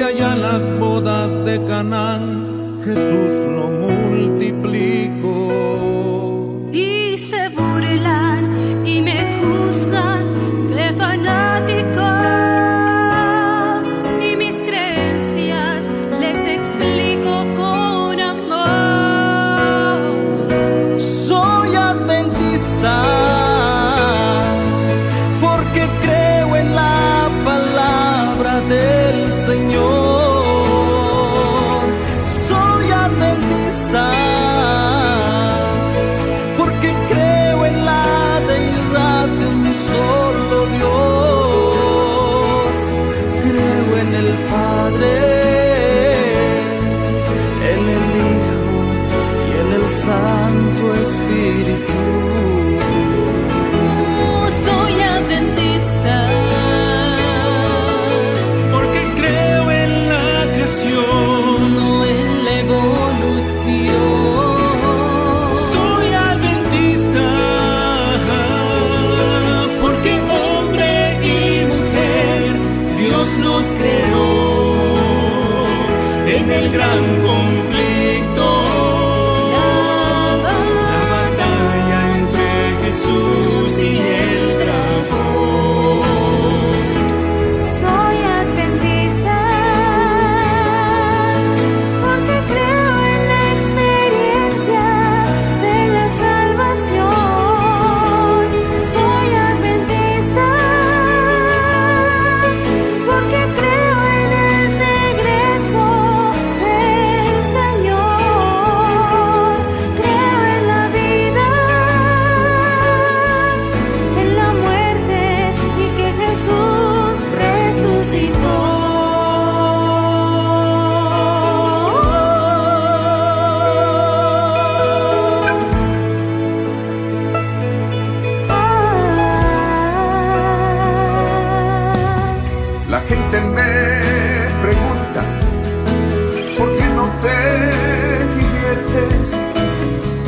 Si allá en las bodas de Canaán Jesús lo multiplicó. Y se burlan y me juzgan de fanático, y mis creencias les explico con amor. Soy adventista porque creo en la palabra del Señor. Soy adventista porque creo en la deidad de un solo Dios. Creo en el Padre, en el Hijo y en el Santo Espíritu. Soy adventista Porque creo en la creación, no en la evolución. soy adventista porque hombre y mujer Dios nos creó en el gran conflicto, la batalla entre Jesús y el dragón. Soy adventista porque creo en la experiencia de la salvación. Soy adventista porque creo en el regreso del Señor. Creo en la vida, en la muerte y que Jesús resucitó. La gente me pregunta, ¿por qué no te diviertes?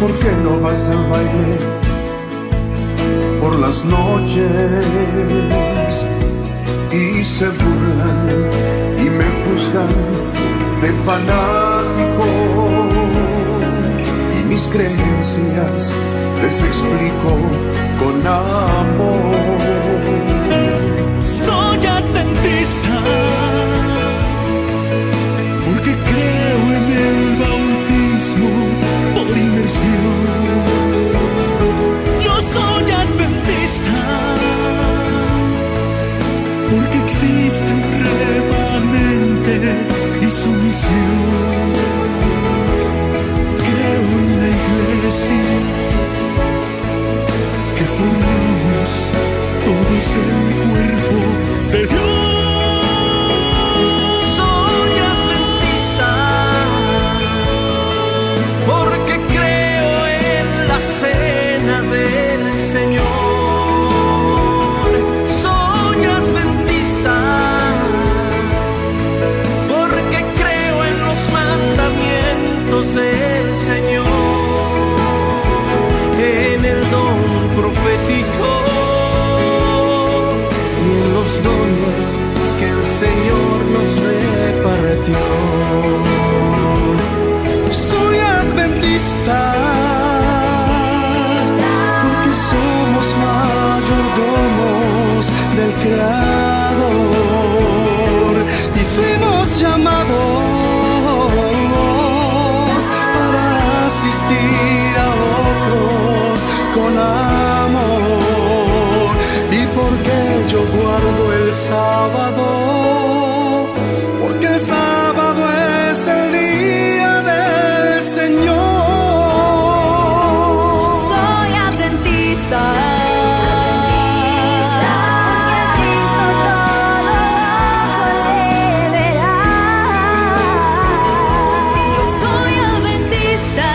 ¿Por qué no vas al baile por las noches? Y se burlan y me juzgan de fanático, y mis creencias les explico con amor. Soy adventista porque creo en el bautismo por inmersión. Yo soy adventista porque existe un remanente y su misión. Creo en la iglesia que formamos todos el cuerpo de Dios. Soy adventista porque creo en la cena del Señor. Soy adventista porque creo en los mandamientos del Señor, en el don profético y en los dones que el Señor nos repartió. Soy adventista porque somos mayordomos del Creador y fuimos llamados para asistir a otros con amor. ¿Y por qué yo guardo el sábado? Porque el sábado es el día del Señor. Soy adventista porque a Cristo todo le verá. Yo soy adventista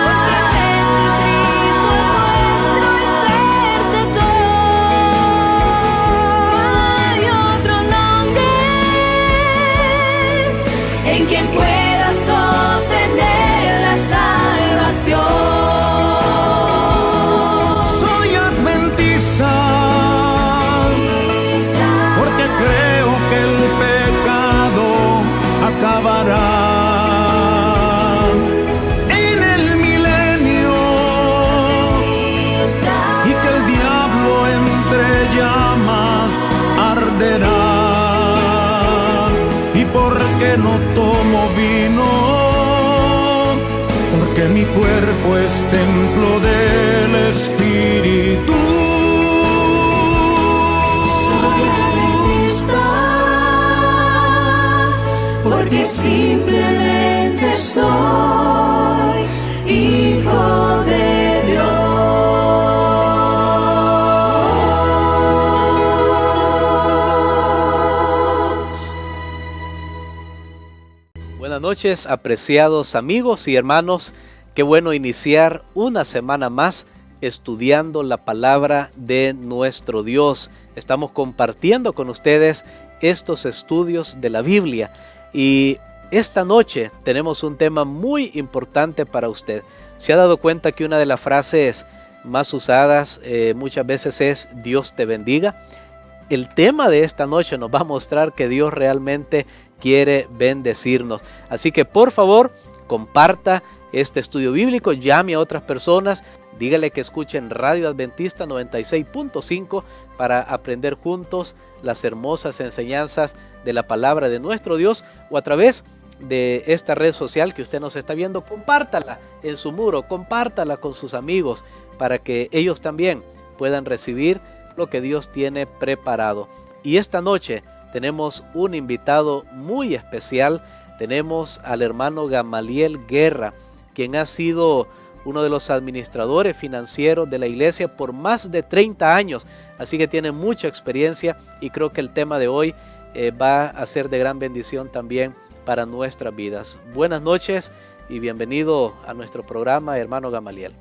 porque Jesucristo es nuestro intercesor. Hay otro nombre en quien puedas obtener la salvación. Soy adventista porque creo que ¿Y por qué no tomo vino? Porque mi cuerpo es templo del Espíritu. Soy adventista, porque simplemente soy hijo de Dios. Buenas noches, apreciados amigos y hermanos. Qué bueno iniciar una semana más estudiando la palabra de nuestro Dios. Estamos compartiendo con ustedes estos estudios de la Biblia y esta noche tenemos un tema muy importante para usted. ¿Se ha dado cuenta que una de las frases más usadas muchas veces es Dios te bendiga? El tema de esta noche nos va a mostrar que Dios realmente quiere bendecirnos. Así que por favor, comparta este estudio bíblico, llame a otras personas, dígale que escuchen Radio Adventista 96.5 para aprender juntos las hermosas enseñanzas de la palabra de nuestro Dios, o a través de esta red social que usted nos está viendo, compártala en su muro, compártala con sus amigos para que ellos también puedan recibir lo que Dios tiene preparado. Y esta noche tenemos un invitado muy especial. Tenemos al hermano Gamaliel Guerra, quien ha sido uno de los administradores financieros de la iglesia por más de 30 años. Así que tiene mucha experiencia y creo que el tema de hoy va a ser de gran bendición también para nuestras vidas. Buenas noches y bienvenido a nuestro programa, hermano Gamaliel.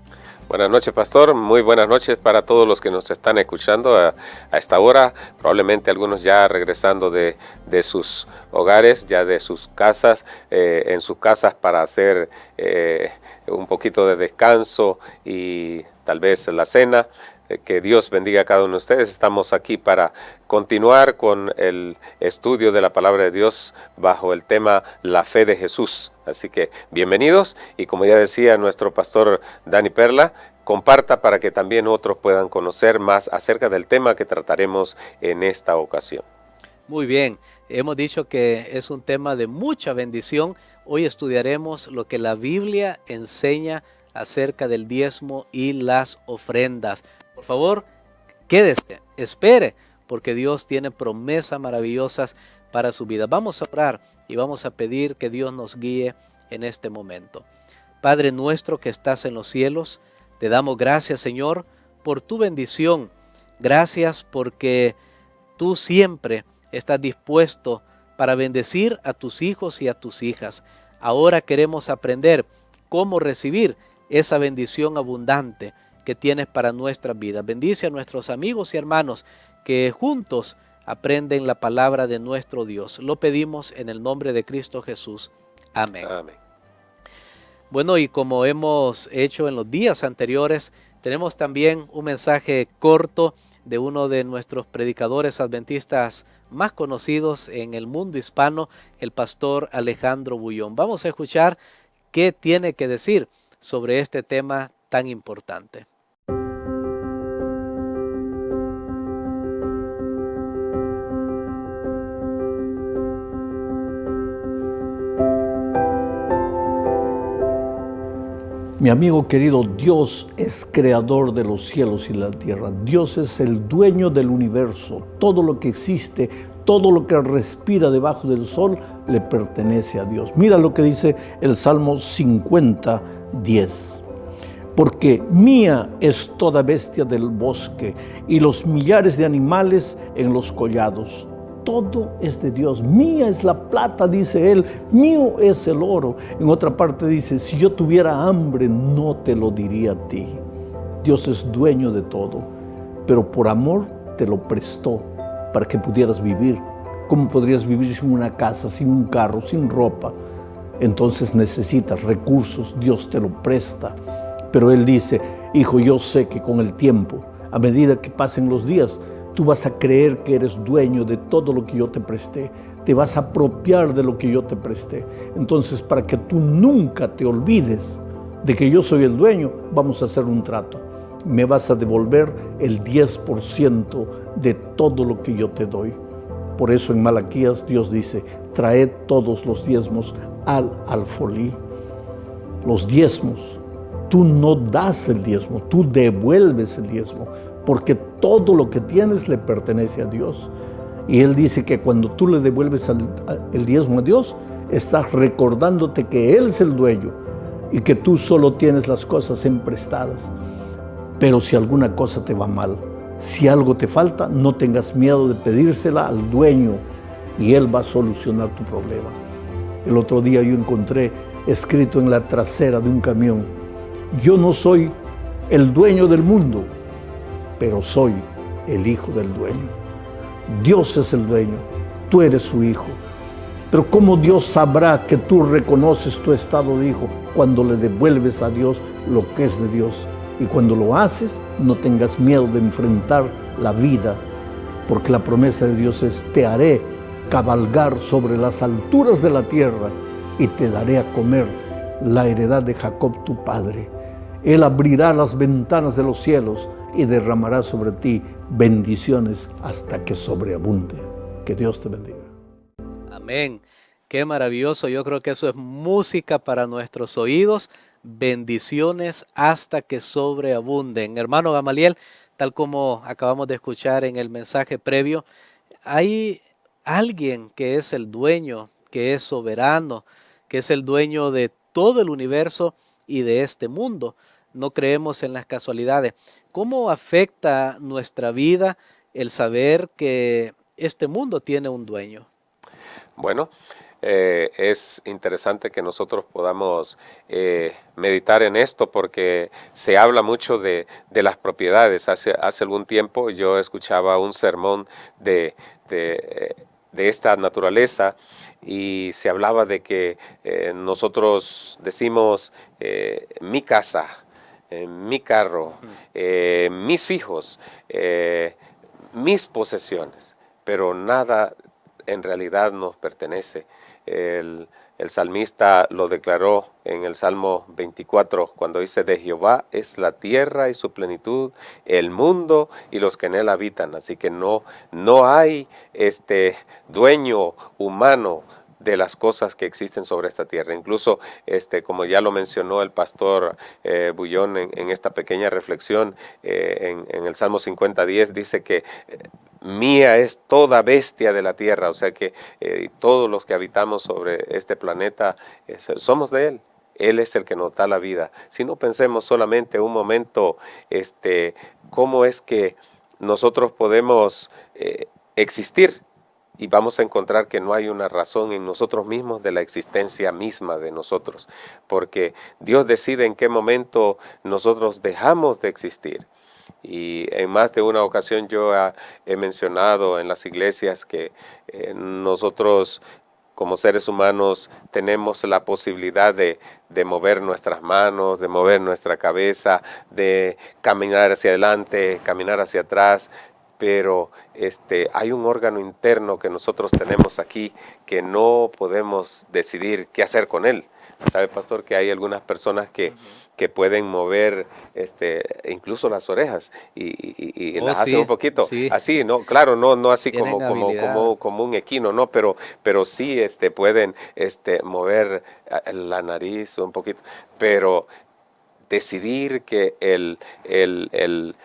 Buenas noches, pastor. Muy buenas noches para todos los que nos están escuchando a esta hora. Probablemente algunos ya regresando de sus hogares, ya de sus casas, en sus casas para hacer un poquito de descanso y tal vez la cena. Que Dios bendiga a cada uno de ustedes. Estamos aquí para continuar con el estudio de la palabra de Dios bajo el tema La fe de Jesús. Así que bienvenidos, y como ya decía nuestro pastor Dani Perla, comparta para que también otros puedan conocer más acerca del tema que trataremos en esta ocasión. Muy bien, hemos dicho que es un tema de mucha bendición. Hoy estudiaremos lo que la Biblia enseña acerca del diezmo y las ofrendas. Por favor, quédese, espere, porque Dios tiene promesas maravillosas para su vida. Vamos a orar y vamos a pedir que Dios nos guíe en este momento. Padre nuestro que estás en los cielos, te damos gracias, Señor, por tu bendición. Gracias porque tú siempre estás dispuesto para bendecir a tus hijos y a tus hijas. Ahora queremos aprender cómo recibir esa bendición abundante que tienes para nuestras vidas. Bendice a nuestros amigos y hermanos que juntos aprenden la palabra de nuestro Dios. Lo pedimos en el nombre de Cristo Jesús. Amén. Amén. Bueno, y como hemos hecho en los días anteriores, tenemos también un mensaje corto de uno de nuestros predicadores adventistas más conocidos en el mundo hispano, el pastor Alejandro Bullón. Vamos a escuchar qué tiene que decir sobre este tema tan importante. Mi amigo querido, Dios es creador de los cielos y la tierra. Dios es el dueño del universo. Todo lo que existe, todo lo que respira debajo del sol, le pertenece a Dios. Mira lo que dice el Salmo 50:10. Porque mía es toda bestia del bosque y los millares de animales en los collados. Todo es de Dios. Mía es la plata, dice él, mío es el oro. En otra parte dice, si yo tuviera hambre, no te lo diría a ti. Dios es dueño de todo, pero por amor te lo prestó para que pudieras vivir. ¿Cómo podrías vivir sin una casa, sin un carro, sin ropa? Entonces necesitas recursos, Dios te lo presta. Pero él dice, hijo, yo sé que con el tiempo, a medida que pasen los días, tú vas a creer que eres dueño de todo lo que yo te presté. Te vas a apropiar de lo que yo te presté. Entonces, para que tú nunca te olvides de que yo soy el dueño, vamos a hacer un trato. Me vas a devolver el 10% de todo lo que yo te doy. Por eso en Malaquías Dios dice, traed todos los diezmos al alfolí. Los diezmos, tú no das el diezmo, tú devuelves el diezmo, porque todo lo que tienes le pertenece a Dios. Y Él dice que cuando tú le devuelves el diezmo a Dios, estás recordándote que Él es el dueño y que tú solo tienes las cosas emprestadas. Pero si alguna cosa te va mal, si algo te falta, no tengas miedo de pedírsela al dueño y Él va a solucionar tu problema. El otro día yo encontré escrito en la trasera de un camión: yo no soy el dueño del mundo, pero soy el hijo del dueño. Dios es el dueño, tú eres su hijo. Pero ¿cómo Dios sabrá que tú reconoces tu estado de hijo? Cuando le devuelves a Dios lo que es de Dios. Y cuando lo haces, no tengas miedo de enfrentar la vida, porque la promesa de Dios es: te haré cabalgar sobre las alturas de la tierra y te daré a comer la heredad de Jacob tu padre. Él abrirá las ventanas de los cielos y derramará sobre ti bendiciones hasta que sobreabunde. Que Dios te bendiga. Amén. Qué maravilloso. Yo creo que eso es música para nuestros oídos. Bendiciones hasta que sobreabunden. Hermano Gamaliel, tal como acabamos de escuchar en el mensaje previo, hay alguien que es el dueño, que es soberano, que es el dueño de todo el universo y de este mundo. No creemos en las casualidades. ¿Cómo afecta nuestra vida el saber que este mundo tiene un dueño? Bueno, es interesante que nosotros podamos meditar en esto, porque se habla mucho de las propiedades. Hace algún tiempo yo escuchaba un sermón de esta naturaleza y se hablaba de que nosotros decimos mi casa, mi carro, mis hijos, mis posesiones, pero nada en realidad nos pertenece. El salmista lo declaró en el Salmo 24, cuando dice: de Jehová es la tierra y su plenitud, el mundo y los que en él habitan. Así que no hay dueño humano de las cosas que existen sobre esta tierra. Incluso, como ya lo mencionó el pastor Bullón en esta pequeña reflexión, en el Salmo 50:10 dice que mía es toda bestia de la tierra, o sea que todos los que habitamos sobre este planeta somos de Él. Él es el que nos da la vida. Si no, pensemos solamente un momento, cómo es que nosotros podemos existir, y vamos a encontrar que no hay una razón en nosotros mismos de la existencia misma de nosotros, porque Dios decide en qué momento nosotros dejamos de existir. Y en más de una ocasión yo he mencionado en las iglesias que nosotros como seres humanos tenemos la posibilidad de mover nuestras manos, de mover nuestra cabeza, de caminar hacia adelante, caminar hacia atrás, pero hay un órgano interno que nosotros tenemos aquí que no podemos decidir qué hacer con él. ¿Sabe, pastor, que hay algunas personas que pueden mover incluso las orejas y las hacen un poquito así, ¿no? Claro, no así como un equino, ¿no? Pero sí pueden mover la nariz un poquito, pero decidir que el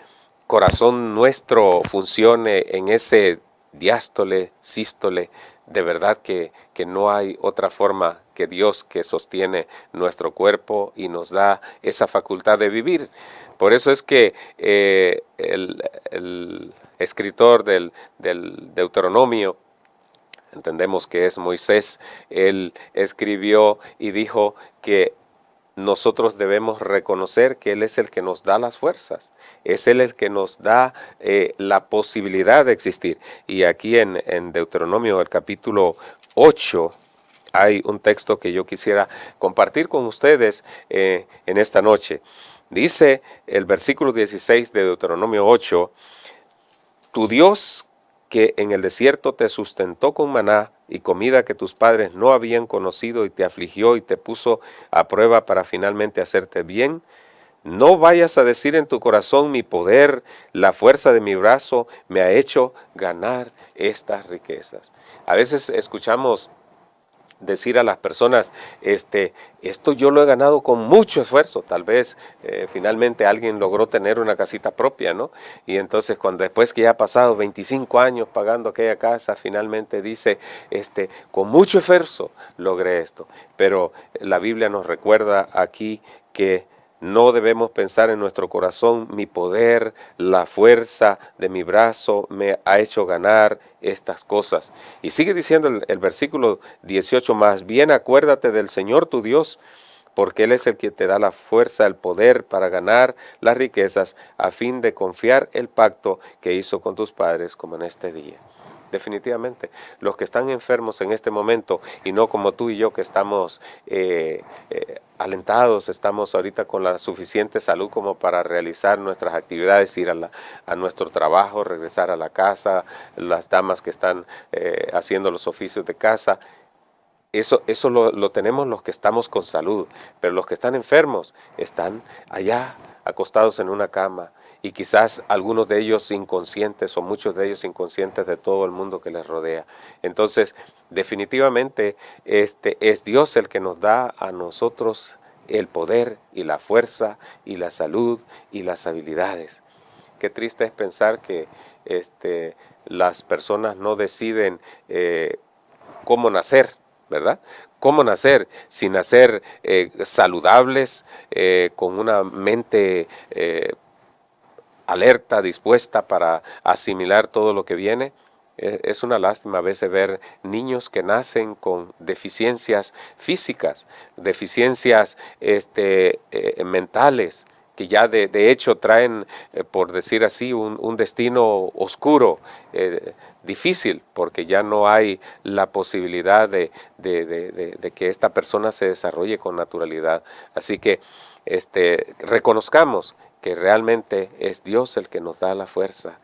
corazón nuestro funcione en ese diástole, sístole, de verdad que no hay otra forma que Dios, que sostiene nuestro cuerpo y nos da esa facultad de vivir. Por eso es que el escritor del Deuteronomio, entendemos que es Moisés, él escribió y dijo que nosotros debemos reconocer que Él es el que nos da las fuerzas, es Él el que nos da la posibilidad de existir. Y aquí en Deuteronomio, el capítulo 8, hay un texto que yo quisiera compartir con ustedes en esta noche. Dice el versículo 16 de Deuteronomio 8, tu Dios que en el desierto te sustentó con maná y comida que tus padres no habían conocido y te afligió y te puso a prueba para finalmente hacerte bien. No vayas a decir en tu corazón: mi poder, la fuerza de mi brazo me ha hecho ganar estas riquezas. A veces escuchamos decir a las personas, esto yo lo he ganado con mucho esfuerzo. Tal vez finalmente alguien logró tener una casita propia, ¿no? Y entonces después que ya ha pasado 25 años pagando aquella casa, finalmente dice, con mucho esfuerzo logré esto. Pero la Biblia nos recuerda aquí que no debemos pensar en nuestro corazón, mi poder, la fuerza de mi brazo me ha hecho ganar estas cosas. Y sigue diciendo el versículo 18, más bien acuérdate del Señor tu Dios, porque Él es el que te da la fuerza, el poder para ganar las riquezas, a fin de confiar el pacto que hizo con tus padres como en este día. Definitivamente, los que están enfermos en este momento y no como tú y yo que estamos alentados, estamos ahorita con la suficiente salud como para realizar nuestras actividades, ir a nuestro trabajo, regresar a la casa, las damas que están haciendo los oficios de casa. Eso lo tenemos los que estamos con salud, pero los que están enfermos están allá acostados en una cama y quizás algunos de ellos inconscientes o muchos de ellos inconscientes de todo el mundo que les rodea. Entonces, definitivamente, es Dios el que nos da a nosotros el poder y la fuerza y la salud y las habilidades. Qué triste es pensar que las personas no deciden cómo nacer, ¿verdad? ¿Cómo nacer? Sin nacer saludables, con una mente alerta, dispuesta para asimilar todo lo que viene. Es una lástima a veces ver niños que nacen con deficiencias físicas, deficiencias mentales, que ya de hecho traen, por decir así, un destino oscuro, difícil, porque ya no hay la posibilidad de que esta persona se desarrolle con naturalidad. Así que reconozcamos que realmente es Dios el que nos da la fuerza.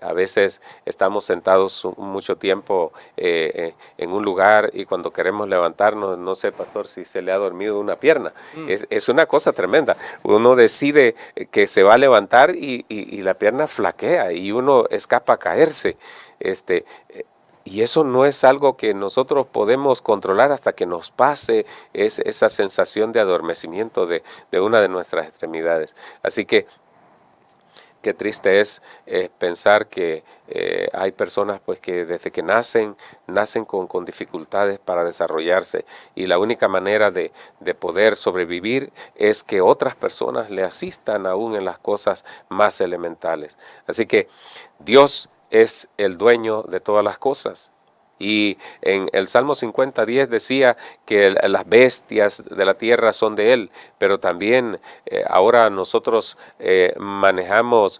A veces estamos sentados mucho tiempo en un lugar y cuando queremos levantarnos, no sé, pastor, si se le ha dormido una pierna. Es una cosa tremenda. Uno decide que se va a levantar y la pierna flaquea y uno escapa a caerse. Y eso no es algo que nosotros podemos controlar hasta que nos pase esa sensación de adormecimiento de una de nuestras extremidades. Así que qué triste es pensar que hay personas pues que desde que nacen con dificultades para desarrollarse y la única manera de poder sobrevivir es que otras personas le asistan aún en las cosas más elementales. Así que Dios es el dueño de todas las cosas. Y en el Salmo 50:10 decía que las bestias de la tierra son de Él, pero también ahora nosotros manejamos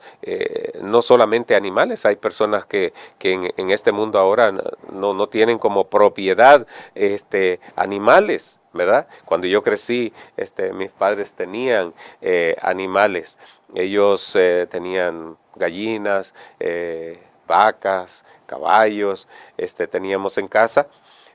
no solamente animales, hay personas que en este mundo ahora no tienen como propiedad animales, ¿verdad? Cuando yo crecí, mis padres tenían animales, ellos tenían gallinas, vacas, caballos, teníamos en casa,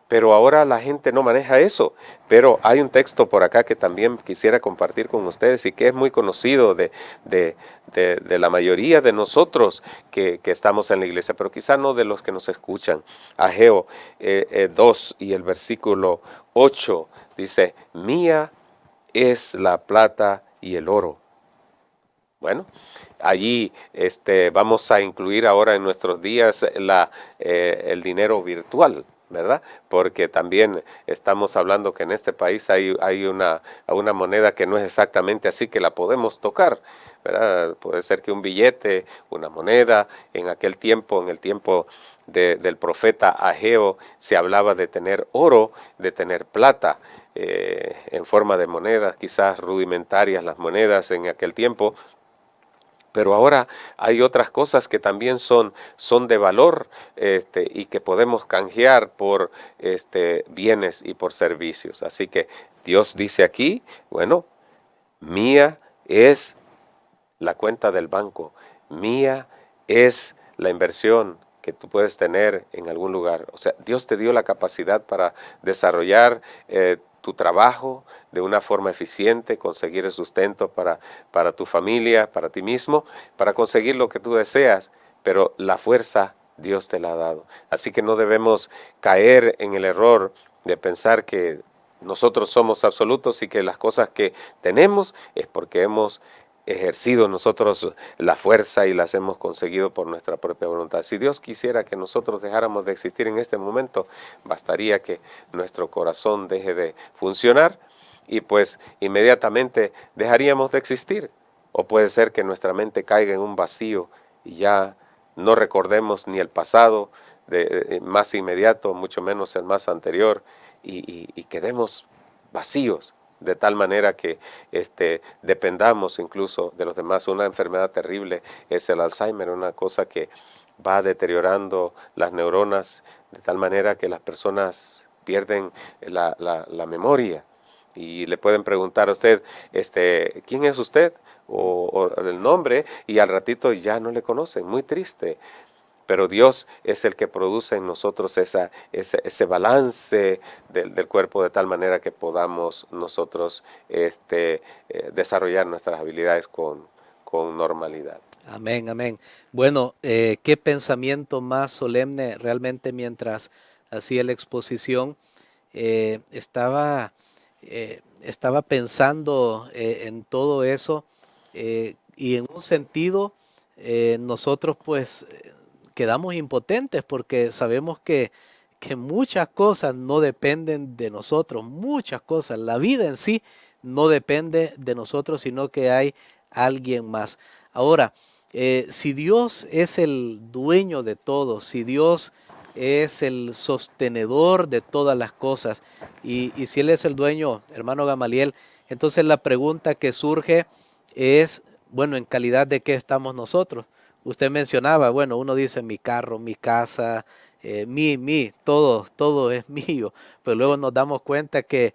pero ahora la gente no maneja eso. Pero hay un texto por acá que también quisiera compartir con ustedes y que es muy conocido de la mayoría de nosotros que estamos en la iglesia, pero quizá no de los que nos escuchan. Ageo 2 y el versículo 8 dice, mía es la plata y el oro. Bueno, allí vamos a incluir ahora en nuestros días el dinero virtual, ¿verdad? Porque también estamos hablando que en este país hay una moneda que no es exactamente así, que la podemos tocar, ¿verdad? Puede ser que un billete, una moneda, en el tiempo del profeta Ageo se hablaba de tener oro, de tener plata en forma de monedas, quizás rudimentarias las monedas en aquel tiempo. Pero ahora hay otras cosas que también son de valor y que podemos canjear por bienes y por servicios. Así que Dios dice aquí, bueno, mía es la cuenta del banco, mía es la inversión que tú puedes tener en algún lugar. O sea, Dios te dio la capacidad para desarrollar tu trabajo de una forma eficiente, conseguir el sustento para tu familia, para ti mismo, para conseguir lo que tú deseas, pero la fuerza Dios te la ha dado. Así que no debemos caer en el error de pensar que nosotros somos absolutos y que las cosas que tenemos es porque hemos ejercido nosotros la fuerza y las hemos conseguido por nuestra propia voluntad. Si Dios quisiera que nosotros dejáramos de existir en este momento, bastaría que nuestro corazón deje de funcionar y pues inmediatamente dejaríamos de existir. O puede ser que nuestra mente caiga en un vacío y ya no recordemos ni el pasado más inmediato, mucho menos el más anterior, y quedemos vacíos, de tal manera que dependamos incluso de los demás. Una enfermedad terrible es el Alzheimer, una cosa que va deteriorando las neuronas de tal manera que las personas pierden la memoria. Y le pueden preguntar a usted, ¿quién es usted? O el nombre, y al ratito ya no le conocen, muy triste. Pero Dios es el que produce en nosotros ese balance del cuerpo de tal manera que podamos nosotros desarrollar nuestras habilidades con normalidad. Amén, amén. Bueno, qué pensamiento más solemne realmente mientras hacía la exposición. Estaba pensando en todo eso y en un sentido nosotros pues quedamos impotentes porque sabemos que muchas cosas no dependen de nosotros, muchas cosas. La vida en sí no depende de nosotros, sino que hay alguien más. Ahora, si Dios es el dueño de todo, si Dios es el sostenedor de todas las cosas, y si Él es el dueño, hermano Gamaliel, entonces la pregunta que surge es, bueno, ¿en calidad de qué estamos nosotros? Usted mencionaba, bueno, uno dice mi carro, mi casa, todo es mío, pero luego nos damos cuenta que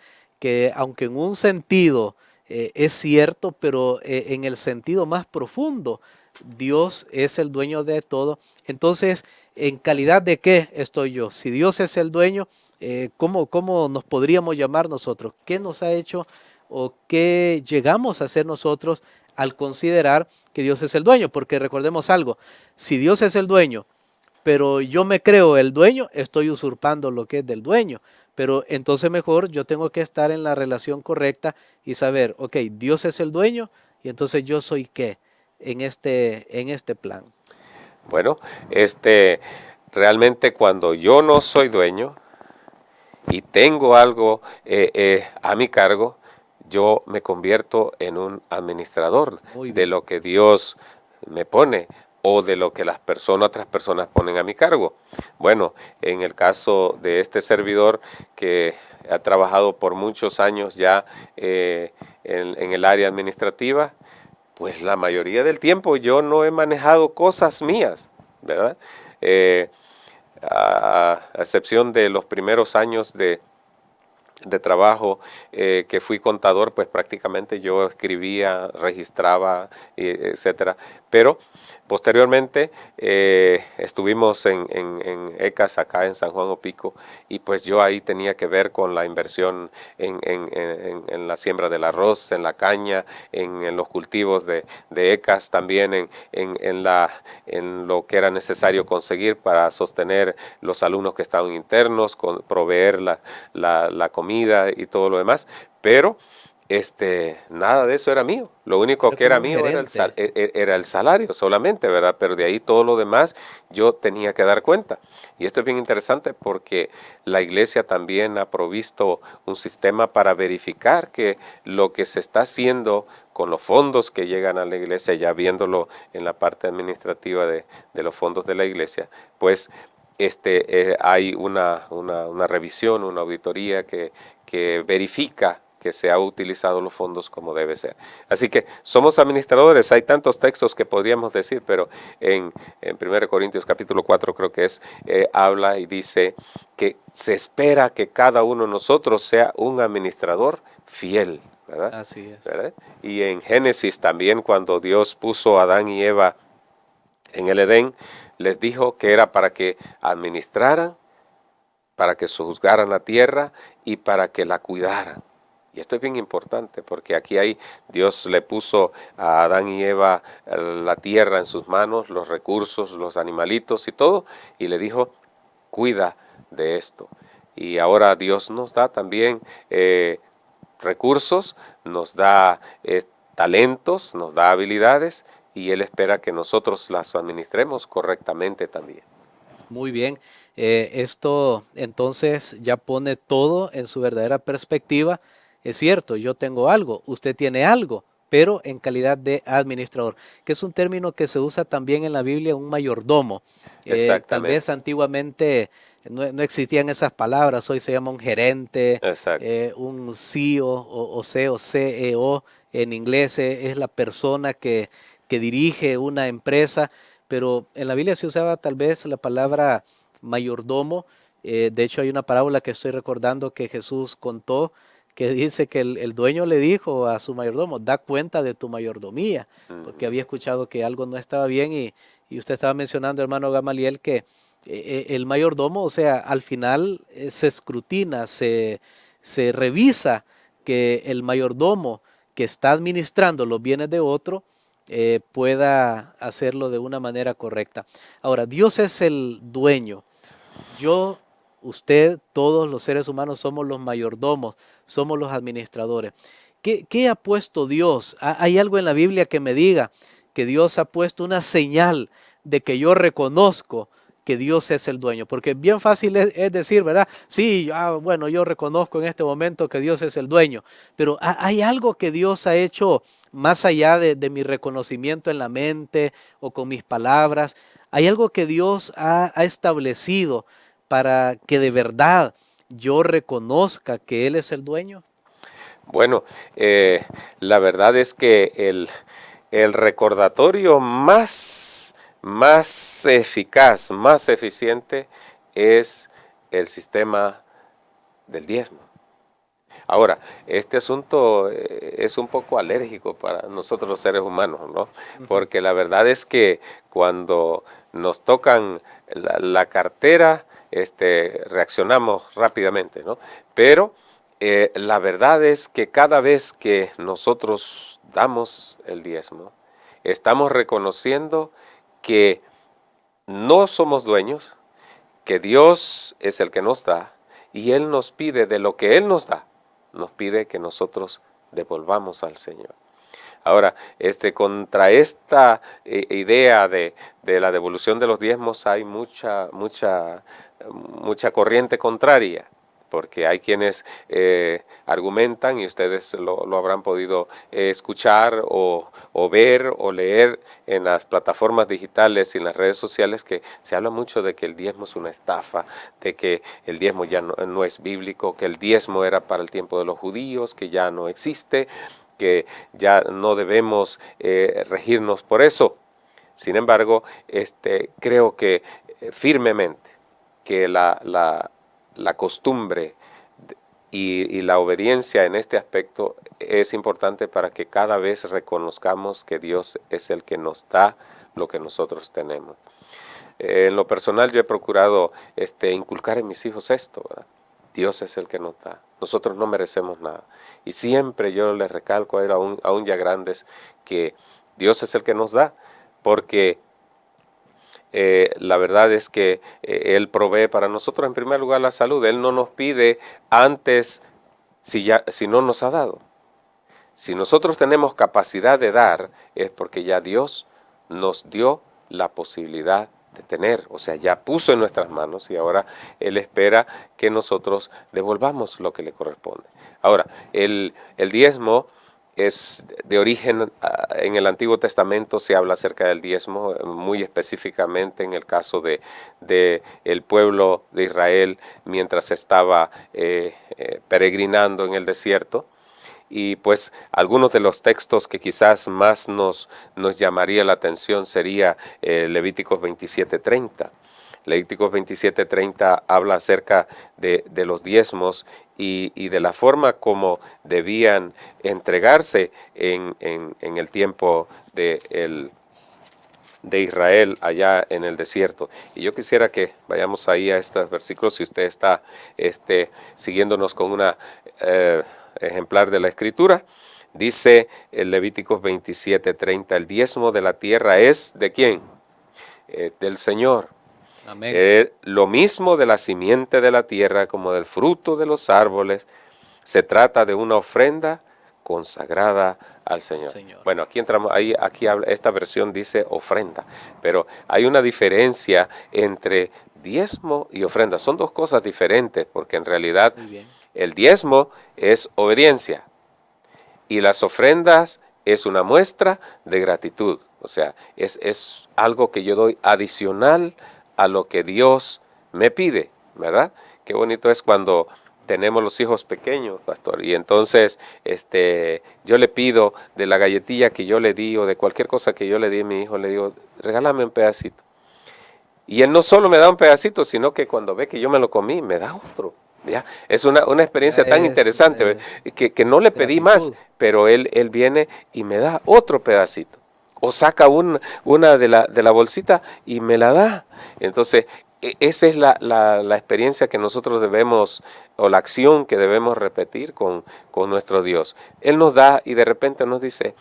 aunque en un sentido es cierto, pero en el sentido más profundo, Dios es el dueño de todo. Entonces, ¿en calidad de qué estoy yo? Si Dios es el dueño, ¿cómo nos podríamos llamar nosotros? ¿Qué nos ha hecho o qué llegamos a hacer nosotros al considerar que Dios es el dueño? Porque recordemos algo, si Dios es el dueño, pero yo me creo el dueño, estoy usurpando lo que es del dueño. Pero entonces mejor yo tengo que estar en la relación correcta y saber, ok, Dios es el dueño y entonces yo soy qué en este plan. Bueno, realmente cuando yo no soy dueño y tengo algo a mi cargo, yo me convierto en un administrador de lo que Dios me pone o de lo que otras personas ponen a mi cargo. Bueno, en el caso de este servidor que ha trabajado por muchos años ya en el área administrativa, pues la mayoría del tiempo yo no he manejado cosas mías, ¿verdad? A excepción de los primeros años de trabajo que fui contador, pues prácticamente yo escribía, registraba, etcétera. Pero posteriormente estuvimos en ECAS acá en San Juan Opico y pues yo ahí tenía que ver con la inversión en la siembra del arroz, en la caña, en los cultivos de ECAS, también en lo que era necesario conseguir para sostener los alumnos que estaban internos, proveer la comida y todo lo demás, pero nada de eso era mío. Lo único que era mío era el salario solamente, ¿verdad? Pero de ahí todo lo demás yo tenía que dar cuenta. Y esto es bien interesante porque la iglesia también ha provisto un sistema para verificar que lo que se está haciendo con los fondos que llegan a la iglesia, ya viéndolo en la parte administrativa de los fondos de la iglesia, pues hay una revisión, una auditoría que verifica que se ha utilizado los fondos como debe ser. Así que somos administradores. Hay tantos textos que podríamos decir, pero en 1 Corintios capítulo 4 creo que habla y dice que se espera que cada uno de nosotros sea un administrador fiel, ¿verdad? Así es. ¿Verdad? Y en Génesis también, cuando Dios puso a Adán y Eva en el Edén, les dijo que era para que administraran, para que sojuzgaran la tierra y para que la cuidaran. Y esto es bien importante porque aquí Dios le puso a Adán y Eva la tierra en sus manos, los recursos, los animalitos y todo, y le dijo, cuida de esto. Y ahora Dios nos da también recursos, nos da talentos, nos da habilidades, y Él espera que nosotros las administremos correctamente también. Muy bien, esto entonces ya pone todo en su verdadera perspectiva. Es cierto, yo tengo algo, usted tiene algo, pero en calidad de administrador, que es un término que se usa también en la Biblia, un mayordomo. Tal Exactamente. vez antiguamente no existían esas palabras, hoy se llama un gerente, Exacto. un CEO o CEO en inglés, es la persona que dirige una empresa, pero en la Biblia se usaba tal vez la palabra mayordomo. De hecho, hay una parábola que estoy recordando que Jesús contó, que dice que el dueño le dijo a su mayordomo, da cuenta de tu mayordomía, porque había escuchado que algo no estaba bien, y usted estaba mencionando, hermano Gamaliel, que el mayordomo, o sea, al final se escrutina, se revisa que el mayordomo que está administrando los bienes de otro pueda hacerlo de una manera correcta. Ahora, Dios es el dueño. Yo, usted, todos los seres humanos somos los mayordomos, somos los administradores. ¿Qué ha puesto Dios? ¿Hay algo en la Biblia que me diga que Dios ha puesto una señal de que yo reconozco que Dios es el dueño? Porque bien fácil es decir, ¿verdad? Sí, bueno, yo reconozco en este momento que Dios es el dueño, pero ¿hay algo que Dios ha hecho más allá de mi reconocimiento en la mente o con mis palabras? ¿Hay algo que Dios ha establecido para que de verdad yo reconozca que Él es el dueño? Bueno, la verdad es que el recordatorio más eficaz, más eficiente, es el sistema del diezmo. Ahora, este asunto es un poco alérgico para nosotros los seres humanos, ¿no? Porque la verdad es que cuando nos tocan la cartera, reaccionamos rápidamente, ¿no? Pero la verdad es que cada vez que nosotros damos el diezmo, estamos reconociendo que no somos dueños, que Dios es el que nos da, y Él nos pide de lo que Él nos da, nos pide que nosotros devolvamos al Señor. Ahora, contra esta idea de la devolución de los diezmos hay mucha corriente contraria, porque hay quienes argumentan, y ustedes lo habrán podido escuchar o ver o leer en las plataformas digitales y en las redes sociales, que se habla mucho de que el diezmo es una estafa, de que el diezmo ya no es bíblico, que el diezmo era para el tiempo de los judíos, que ya no existe, que ya no debemos regirnos por eso. Sin embargo, creo que firmemente que la costumbre y la obediencia en este aspecto es importante para que cada vez reconozcamos que Dios es el que nos da lo que nosotros tenemos. En lo personal yo he procurado inculcar en mis hijos esto, ¿verdad? Dios es el que nos da. Nosotros no merecemos nada. Y siempre yo les recalco a él, aún ya grandes, que Dios es el que nos da, porque la verdad es que Él provee para nosotros en primer lugar la salud. Él no nos pide antes si no nos ha dado. Si nosotros tenemos capacidad de dar, es porque ya Dios nos dio la posibilidad de tener, o sea, ya puso en nuestras manos, y ahora Él espera que nosotros devolvamos lo que le corresponde. Ahora, el diezmo es de origen, en el Antiguo Testamento se habla acerca del diezmo, muy específicamente en el caso de el pueblo de Israel mientras estaba peregrinando en el desierto. Y pues algunos de los textos que quizás más nos llamaría la atención sería Levíticos 27:30. Levíticos 27:30 habla acerca de los diezmos y de la forma como debían entregarse en el tiempo de Israel allá en el desierto. Y yo quisiera que vayamos ahí a estos versículos, si usted está siguiéndonos con una ejemplar de la Escritura. Dice el Levíticos 27:30, el diezmo de la tierra es ¿de quién? Del Señor. Amén. Lo mismo de la simiente de la tierra como del fruto de los árboles, se trata de una ofrenda consagrada al Señor. Bueno, aquí entramos, esta versión dice ofrenda, pero hay una diferencia entre diezmo y ofrenda. Son dos cosas diferentes, porque en realidad el diezmo es obediencia y las ofrendas es una muestra de gratitud. O sea, es algo que yo doy adicional a lo que Dios me pide, ¿verdad? Qué bonito es cuando tenemos los hijos pequeños, pastor, y entonces yo le pido de la galletilla que yo le di o de cualquier cosa que yo le di a mi hijo, le digo, regálame un pedacito. Y él no solo me da un pedacito, sino que cuando ve que yo me lo comí, me da otro. ¿Ya? Es una experiencia tan interesante que no le pedí más, pero él viene y me da otro pedacito. O saca una de la bolsita y me la da. Entonces, esa es la experiencia que nosotros debemos, o la acción que debemos repetir con nuestro Dios. Él nos da y de repente nos dice,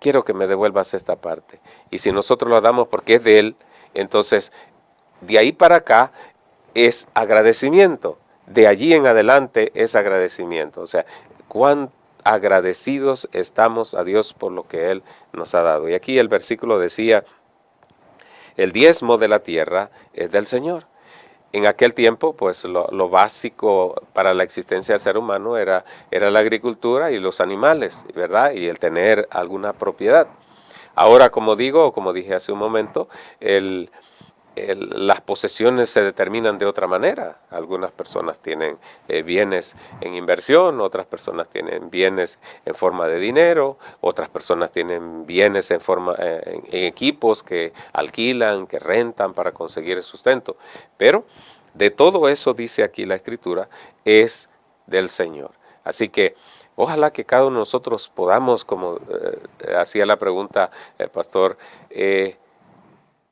quiero que me devuelvas esta parte. Y si nosotros lo damos porque es de Él, entonces de ahí para acá es agradecimiento. De allí en adelante es agradecimiento. O sea, cuán agradecidos estamos a Dios por lo que Él nos ha dado. Y aquí el versículo decía, el diezmo de la tierra es del Señor. En aquel tiempo, pues lo básico para la existencia del ser humano era la agricultura y los animales, ¿verdad? Y el tener alguna propiedad. Ahora, como dije hace un momento, las posesiones se determinan de otra manera. Algunas personas tienen bienes en inversión, otras personas tienen bienes en forma de dinero, otras personas tienen bienes en equipos que alquilan, que rentan para conseguir el sustento. Pero de todo eso, dice aquí la Escritura, es del Señor. Así que ojalá que cada uno de nosotros podamos, como hacía la pregunta el pastor,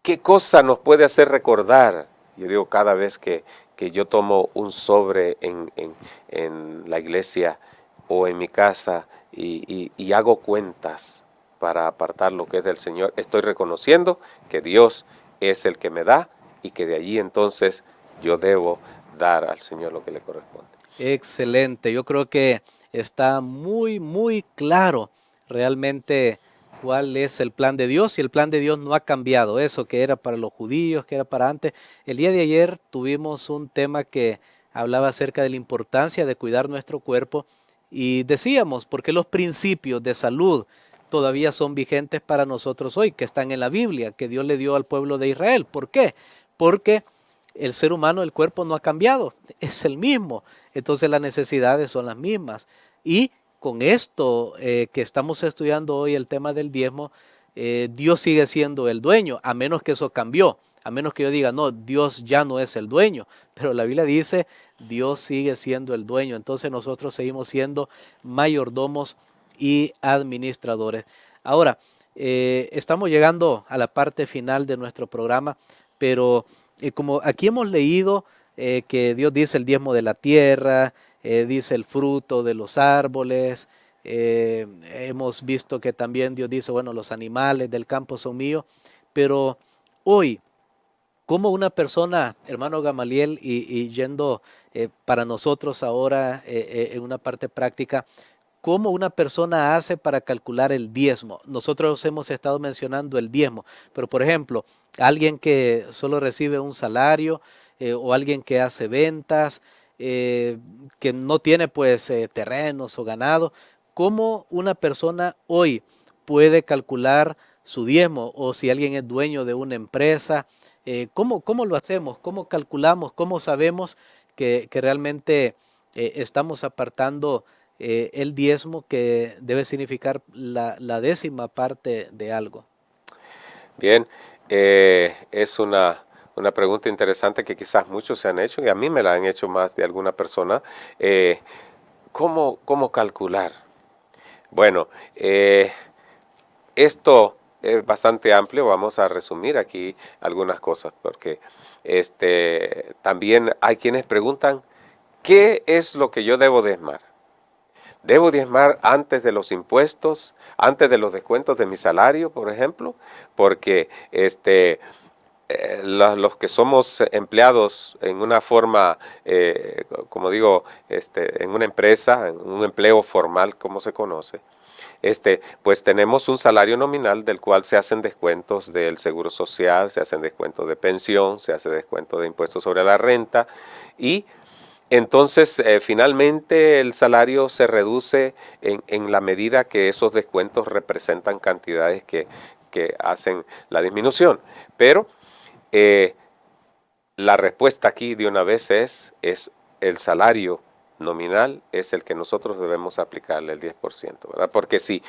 ¿qué cosa nos puede hacer recordar? Yo digo, cada vez que yo tomo un sobre en la iglesia o en mi casa y hago cuentas para apartar lo que es del Señor, estoy reconociendo que Dios es el que me da y que de allí entonces yo debo dar al Señor lo que le corresponde. Excelente, yo creo que está muy, muy claro realmente cuál es el plan de Dios, y el plan de Dios no ha cambiado. Eso que era para los judíos, que era para antes. El día de ayer tuvimos un tema que hablaba acerca de la importancia de cuidar nuestro cuerpo y decíamos, ¿por qué los principios de salud todavía son vigentes para nosotros hoy, que están en la Biblia, que Dios le dio al pueblo de Israel? ¿Por qué? Porque el ser humano, el cuerpo no ha cambiado, es el mismo, entonces las necesidades son las mismas. Y con esto que estamos estudiando hoy, el tema del diezmo, Dios sigue siendo el dueño, a menos que eso cambió, a menos que yo diga, no, Dios ya no es el dueño, pero la Biblia dice, Dios sigue siendo el dueño, entonces nosotros seguimos siendo mayordomos y administradores. Ahora, estamos llegando a la parte final de nuestro programa, pero como aquí hemos leído que Dios dice el diezmo de la tierra, dice el fruto de los árboles, hemos visto que también Dios dice, bueno, los animales del campo son míos, pero hoy, como una persona, hermano Gamaliel, y yendo para nosotros ahora en una parte práctica, ¿cómo una persona hace para calcular el diezmo? Nosotros hemos estado mencionando el diezmo, pero por ejemplo, alguien que solo recibe un salario o alguien que hace ventas, que no tiene pues terrenos o ganado, ¿cómo una persona hoy puede calcular su diezmo? O si alguien es dueño de una empresa, ¿cómo lo hacemos? ¿Cómo calculamos? ¿Cómo sabemos que realmente estamos apartando el diezmo, que debe significar la décima parte de algo? Bien, es una pregunta interesante que quizás muchos se han hecho, y a mí me la han hecho más de alguna persona. ¿Cómo calcular? Bueno, esto es bastante amplio, vamos a resumir aquí algunas cosas, porque también hay quienes preguntan, ¿qué es lo que yo debo diezmar? ¿Debo diezmar antes de los impuestos, antes de los descuentos de mi salario, por ejemplo? Porque los que somos empleados en una forma, como digo, en una empresa, en un empleo formal, como se conoce, pues tenemos un salario nominal del cual se hacen descuentos del seguro social, se hacen descuentos de pensión, se hace descuento de impuestos sobre la renta y entonces finalmente el salario se reduce en la medida que esos descuentos representan cantidades que hacen la disminución. Pero la respuesta aquí de una vez es el salario nominal es el que nosotros debemos aplicarle el 10%, ¿verdad? Porque si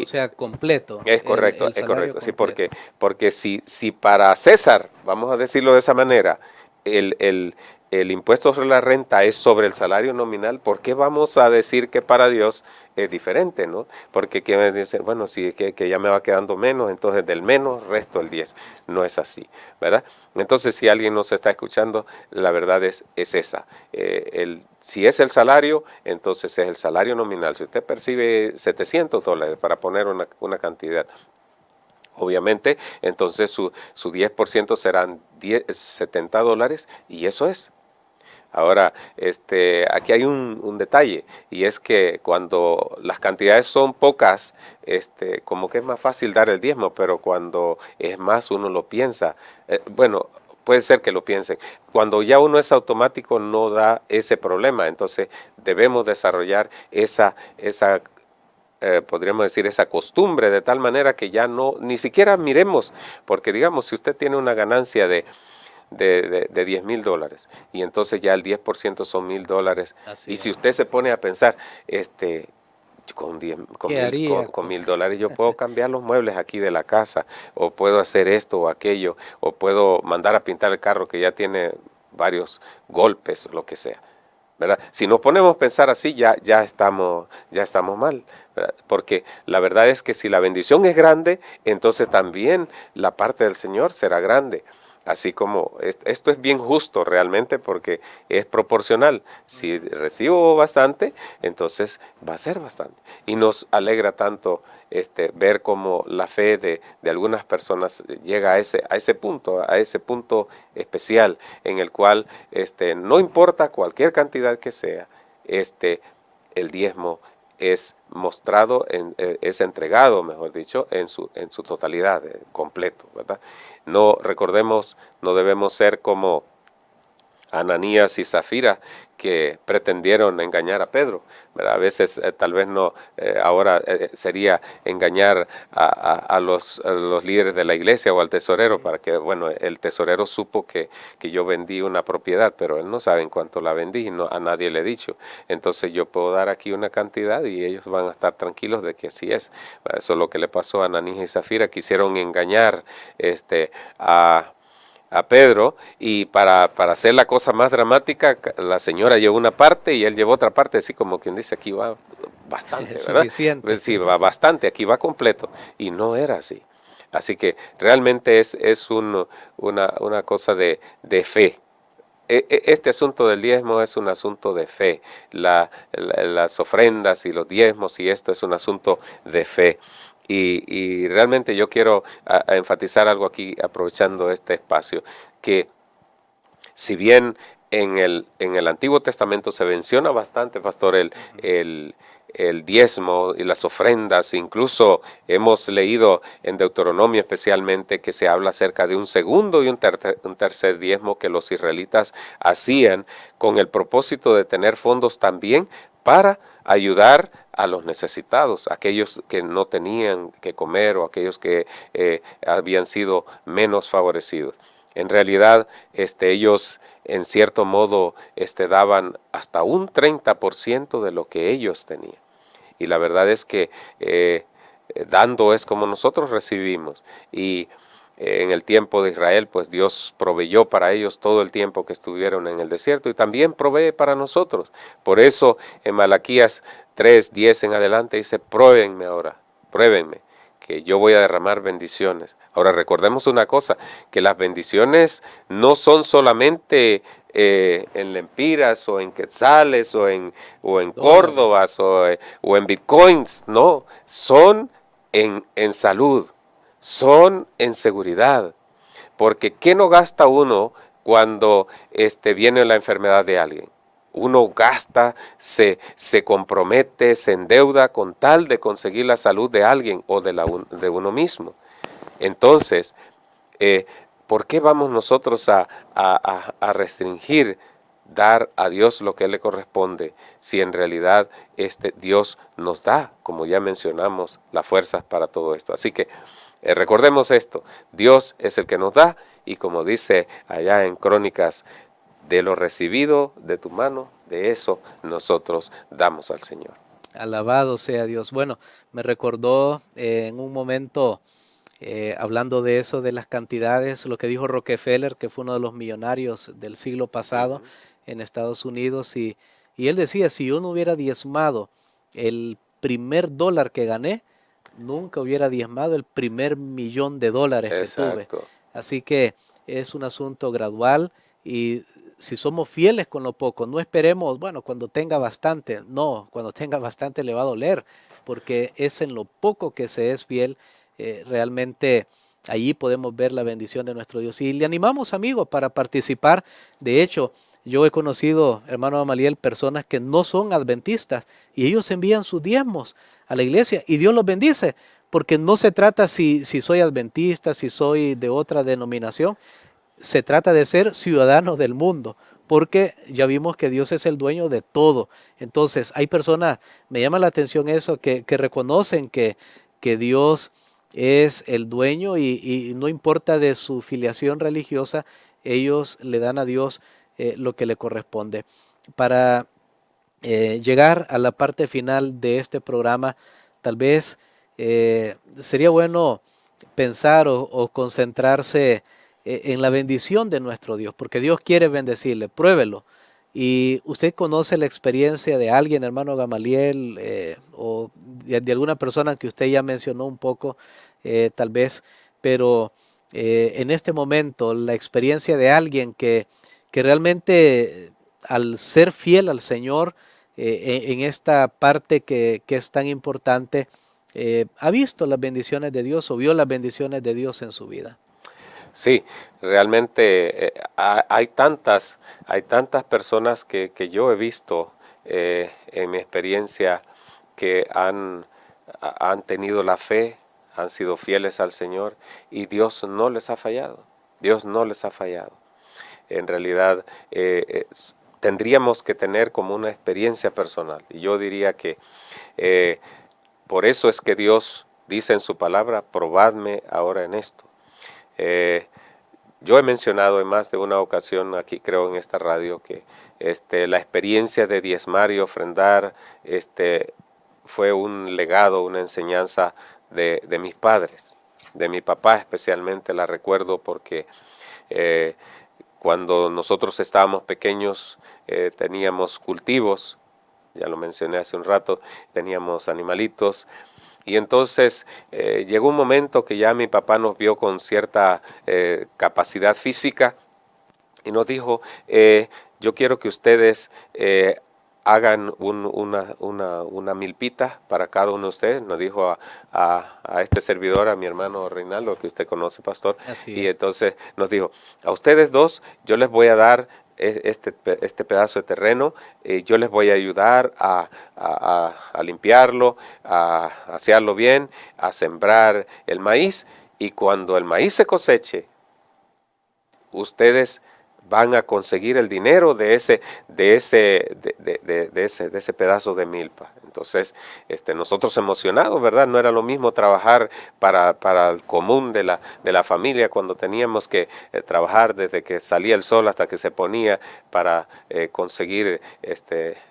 O sea, completo. es correcto, el es salario correcto, sí, completo. porque si para César, vamos a decirlo de esa manera, el impuesto sobre la renta es sobre el salario nominal, ¿por qué vamos a decir que para Dios es diferente, no? Porque que me dicen, bueno, si que ya me va quedando menos, entonces del menos resto el 10. No es así, ¿verdad? Entonces, si alguien nos está escuchando, la verdad es esa. Si es el salario, entonces es el salario nominal. Si usted percibe $700, para poner una cantidad, obviamente, entonces su 10% serán $70 y eso es. Ahora, aquí hay un detalle y es que cuando las cantidades son pocas, como que es más fácil dar el diezmo, pero cuando es más uno lo piensa. Bueno, puede ser que lo piensen. Cuando ya uno es automático no da ese problema, entonces debemos desarrollar podríamos decir, esa costumbre de tal manera que ya no, ni siquiera miremos, porque digamos, si usted tiene una ganancia de $10,000 y entonces ya el 10% son $1,000 Así y es. si usted se pone a pensar, con ¿Qué haría? $1,000 yo puedo cambiar los muebles aquí de la casa, o puedo hacer esto o aquello, o puedo mandar a pintar el carro que ya tiene varios golpes, lo que sea, ¿verdad? Si nos ponemos a pensar así, ya estamos mal, ¿verdad? Porque la verdad es que si la bendición es grande, entonces también la parte del Señor será grande. Así como esto es bien justo realmente porque es proporcional. Si recibo bastante, entonces va a ser bastante. Y nos alegra tanto ver cómo la fe de algunas personas llega a ese punto especial en el cual no importa cualquier cantidad que sea, el diezmo es mostrado, es entregado, mejor dicho, en su totalidad, completo, ¿verdad? No, recordemos, no debemos ser como Ananías y Zafira, que pretendieron engañar a Pedro, ¿verdad? A veces tal vez no, ahora sería engañar a los líderes de la iglesia o al tesorero, para que, bueno, el tesorero supo que yo vendí una propiedad, pero él no sabe en cuánto la vendí y a nadie le he dicho. Entonces yo puedo dar aquí una cantidad y ellos van a estar tranquilos de que así es. Eso es lo que le pasó a Ananías y Zafira, quisieron engañar a Pedro, y para hacer la cosa más dramática, la señora llevó una parte y él llevó otra parte, así como quien dice, aquí va bastante, Es ¿verdad? suficiente. Sí, va bastante, aquí va completo, y no era así. Así que realmente es una cosa de fe. Este asunto del diezmo es un asunto de fe. Las ofrendas y los diezmos y esto es un asunto de fe. Y realmente yo quiero enfatizar algo aquí, aprovechando este espacio, que si bien en el Antiguo Testamento se menciona bastante, pastor, el diezmo y las ofrendas, incluso hemos leído en Deuteronomio especialmente que se habla acerca de un segundo y un tercer diezmo que los israelitas hacían con el propósito de tener fondos también para ayudar a los necesitados, aquellos que no tenían que comer o aquellos que habían sido menos favorecidos. En realidad, ellos en cierto modo daban hasta un 30% de lo que ellos tenían. Y la verdad es que dando es como nosotros recibimos. Y en el tiempo de Israel, pues Dios proveyó para ellos todo el tiempo que estuvieron en el desierto y también provee para nosotros. Por eso en Malaquías 3:10 en adelante dice, pruébenme ahora, pruébenme, que yo voy a derramar bendiciones. Ahora recordemos una cosa, que las bendiciones no son solamente en lempiras o en quetzales o en córdobas o en bitcoins, no, son en salud, son en seguridad. Porque ¿qué no gasta uno cuando viene la enfermedad de alguien? Uno gasta, se compromete, se endeuda con tal de conseguir la salud de alguien o de uno mismo. Entonces, ¿por qué vamos nosotros a restringir dar a Dios lo que le corresponde si en realidad Dios nos da, como ya mencionamos, las fuerzas para todo esto? Así que recordemos esto, Dios es el que nos da y como dice allá en Crónicas, de lo recibido de tu mano, de eso nosotros damos al Señor. Alabado sea Dios. Bueno, me recordó en un momento, hablando de eso, de las cantidades, lo que dijo Rockefeller, que fue uno de los millonarios del siglo pasado en Estados Unidos, y él decía, si yo no hubiera diezmado el primer dólar que gané, nunca hubiera diezmado el primer $1,000,000 que tuve. Así que es un asunto gradual y si somos fieles con lo poco, no esperemos, bueno, cuando tenga bastante. No, cuando tenga bastante le va a doler, porque es en lo poco que se es fiel. Realmente allí podemos ver la bendición de nuestro Dios. Y le animamos, amigos, para participar. De hecho, yo he conocido, hermano Amaliel, personas que no son adventistas y ellos envían sus diezmos a la iglesia y Dios los bendice, porque no se trata si soy adventista, si soy de otra denominación. Se trata de ser ciudadanos del mundo, porque ya vimos que Dios es el dueño de todo. Entonces, hay personas, me llama la atención eso, que reconocen que Dios es el dueño y no importa de su filiación religiosa, ellos le dan a Dios lo que le corresponde. Para llegar a la parte final de este programa, tal vez sería bueno pensar o concentrarse en la bendición de nuestro Dios, porque Dios quiere bendecirle, pruébelo. Y usted conoce la experiencia de alguien, hermano Gamaliel, o de alguna persona que usted ya mencionó un poco, tal vez, pero en este momento la experiencia de alguien que realmente al ser fiel al Señor en esta parte que es tan importante, ha visto las bendiciones de Dios o vio las bendiciones de Dios en su vida. Sí, realmente hay tantas personas que yo he visto en mi experiencia que han tenido la fe, han sido fieles al Señor y Dios no les ha fallado. Dios no les ha fallado. En realidad tendríamos que tener como una experiencia personal. Y yo diría que por eso es que Dios dice en su palabra, probadme ahora en esto. Yo he mencionado en más de una ocasión aquí, creo en esta radio, que la experiencia de diezmar y ofrendar fue un legado, una enseñanza de mis padres, de mi papá especialmente, la recuerdo porque cuando nosotros estábamos pequeños teníamos cultivos, ya lo mencioné hace un rato, teníamos animalitos. Y entonces llegó un momento que ya mi papá nos vio con cierta capacidad física y nos dijo, yo quiero que ustedes hagan una milpita para cada uno de ustedes. Nos dijo a este servidor, a mi hermano Reinaldo, que usted conoce, pastor. Y entonces nos dijo, a ustedes dos yo les voy a dar este pedazo de terreno, yo les voy a ayudar a limpiarlo, a asearlo bien, a sembrar el maíz, y cuando el maíz se coseche, ustedes van a conseguir el dinero de ese pedazo de milpa. Entonces, nosotros emocionados, ¿verdad? No era lo mismo trabajar para el común de la familia cuando teníamos que trabajar desde que salía el sol hasta que se ponía para conseguir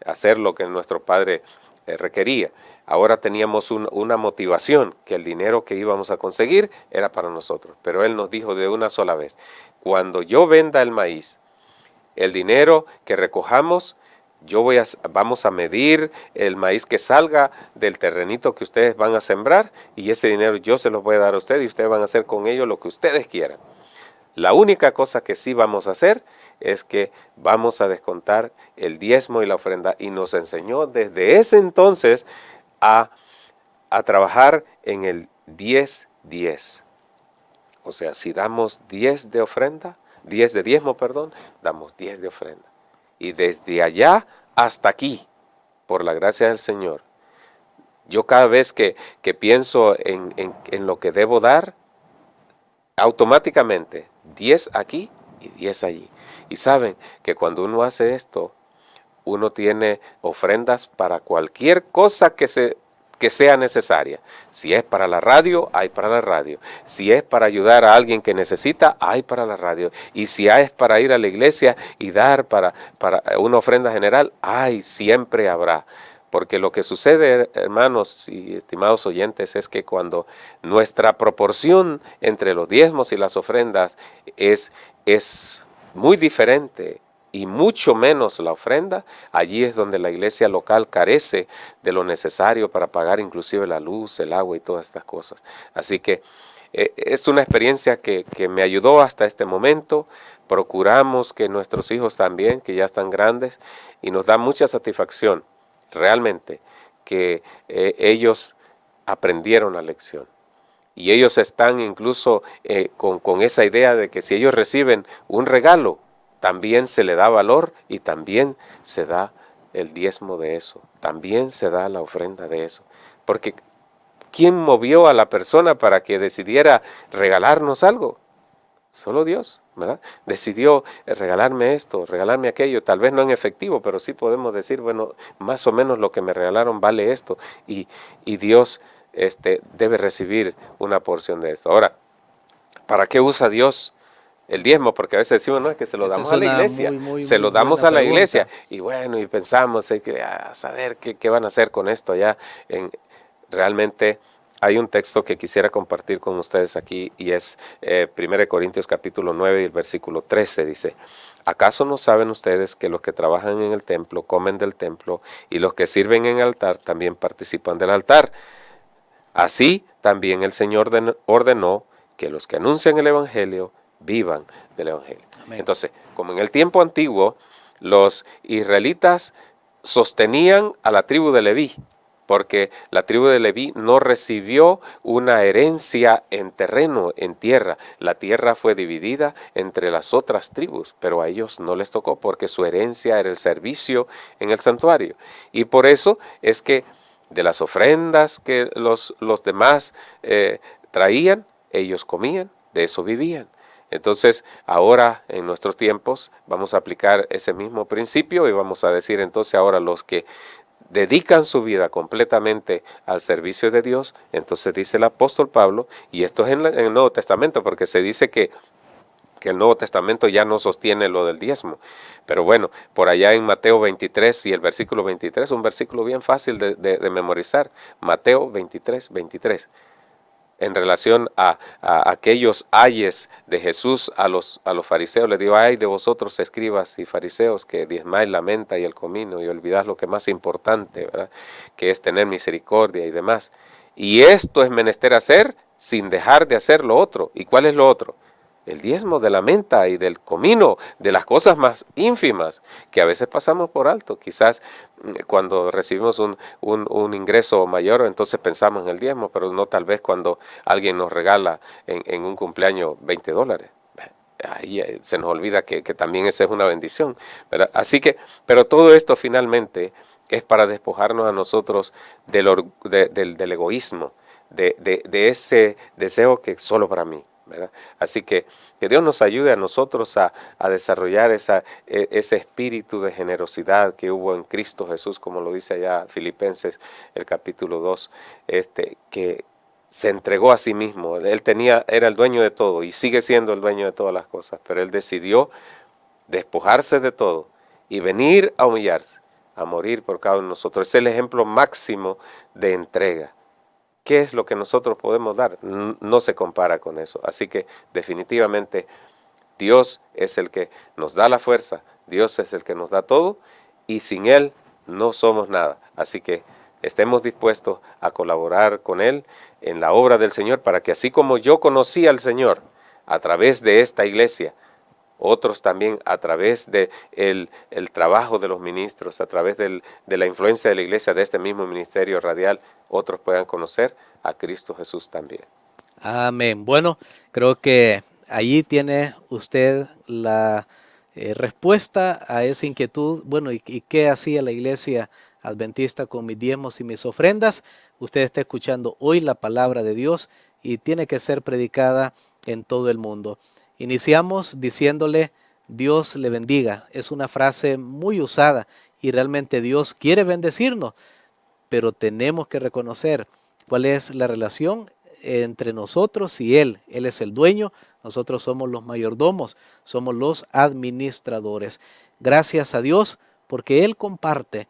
hacer lo que nuestro padre requería. Ahora teníamos una motivación, que el dinero que íbamos a conseguir era para nosotros. Pero él nos dijo de una sola vez, cuando yo venda el maíz, el dinero que recojamos, vamos a medir el maíz que salga del terrenito que ustedes van a sembrar, y ese dinero yo se los voy a dar a ustedes y ustedes van a hacer con ello lo que ustedes quieran. La única cosa que sí vamos a hacer es que vamos a descontar el diezmo y la ofrenda, y nos enseñó desde ese entonces a trabajar en el 10-10. O sea, si damos 10 de ofrenda, 10 de diezmo, perdón, damos 10 de ofrenda. Y desde allá hasta aquí, por la gracia del Señor, yo cada vez que pienso en lo que debo dar, automáticamente 10 aquí y 10 allí. Y saben que cuando uno hace esto, uno tiene ofrendas para cualquier cosa que sea necesaria. Si es para la radio, hay para la radio. Si es para ayudar a alguien que necesita, hay para la radio. Y si es para ir a la iglesia y dar para una ofrenda general, siempre habrá. Porque lo que sucede, hermanos y estimados oyentes, es que cuando nuestra proporción entre los diezmos y las ofrendas es muy diferente, y mucho menos la ofrenda, allí es donde la iglesia local carece de lo necesario para pagar inclusive la luz, el agua y todas estas cosas. Así que es una experiencia que me ayudó hasta este momento. Procuramos que nuestros hijos también, que ya están grandes, y nos da mucha satisfacción realmente que ellos aprendieron la lección. Y ellos están incluso con esa idea de que si ellos reciben un regalo, también se le da valor y también se da el diezmo de eso, también se da la ofrenda de eso. Porque ¿quién movió a la persona para que decidiera regalarnos algo? Solo Dios, ¿verdad? Decidió regalarme esto, regalarme aquello, tal vez no en efectivo, pero sí podemos decir, bueno, más o menos lo que me regalaron vale esto, y Dios debe recibir una porción de esto. Ahora, ¿para qué usa Dios el diezmo? Porque a veces decimos, no, es que se lo damos a la iglesia, se lo damos a la iglesia, y bueno, y pensamos, a saber qué van a hacer con esto ya. Realmente hay un texto que quisiera compartir con ustedes aquí, y es 1 Corintios capítulo 9 y el versículo 13, dice: ¿acaso no saben ustedes que los que trabajan en el templo comen del templo, y los que sirven en el altar también participan del altar? Así también el Señor ordenó que los que anuncian el evangelio vivan del evangelio. Amén. Entonces, como en el tiempo antiguo, los israelitas sostenían a la tribu de Leví, porque la tribu de Leví no recibió una herencia en terreno, en tierra. La tierra fue dividida entre las otras tribus, pero a ellos no les tocó porque su herencia era el servicio en el santuario. Y por eso es que de las ofrendas que los demás traían, ellos comían, de eso vivían. Entonces, ahora en nuestros tiempos vamos a aplicar ese mismo principio y vamos a decir entonces ahora los que dedican su vida completamente al servicio de Dios, entonces dice el apóstol Pablo, y esto es en el Nuevo Testamento, porque se dice que el Nuevo Testamento ya no sostiene lo del diezmo. Pero bueno, por allá en Mateo 23 y el versículo 23, un versículo bien fácil de memorizar, Mateo 23, 23. En relación a aquellos ayes de Jesús a los fariseos, le digo: ay de vosotros escribas y fariseos que diezmáis la menta y el comino y olvidáis lo que es más importante, ¿verdad?, que es tener misericordia y demás. Y esto es menester hacer sin dejar de hacer lo otro. ¿Y cuál es lo otro? El diezmo de la menta y del comino, de las cosas más ínfimas que a veces pasamos por alto. Quizás cuando recibimos un ingreso mayor, entonces pensamos en el diezmo, pero no tal vez cuando alguien nos regala en un cumpleaños $20. Ahí se nos olvida que también esa es una bendición, ¿verdad? Así que, pero todo esto finalmente es para despojarnos a nosotros del egoísmo, de ese deseo que es solo para mí, ¿verdad? Así que Dios nos ayude a nosotros a desarrollar ese espíritu de generosidad que hubo en Cristo Jesús, como lo dice allá Filipenses el capítulo 2, que se entregó a sí mismo. Él era el dueño de todo y sigue siendo el dueño de todas las cosas, pero Él decidió despojarse de todo y venir a humillarse, a morir por cada uno de nosotros. Es el ejemplo máximo de entrega. ¿Qué es lo que nosotros podemos dar? No se compara con eso. Así que definitivamente Dios es el que nos da la fuerza, Dios es el que nos da todo, y sin Él no somos nada. Así que estemos dispuestos a colaborar con Él en la obra del Señor, para que así como yo conocí al Señor a través de esta iglesia, otros también a través de el trabajo de los ministros, a través de la influencia de la iglesia, de este mismo ministerio radial, otros puedan conocer a Cristo Jesús también. Amén. Bueno, creo que allí tiene usted la respuesta a esa inquietud. Bueno, ¿y qué hacía la iglesia adventista con mis diezmos y mis ofrendas? Usted está escuchando hoy la palabra de Dios y tiene que ser predicada en todo el mundo. Iniciamos diciéndole: Dios le bendiga. Es una frase muy usada y realmente Dios quiere bendecirnos, pero tenemos que reconocer cuál es la relación entre nosotros y Él. Él es el dueño, nosotros somos los mayordomos, somos los administradores. Gracias a Dios porque Él comparte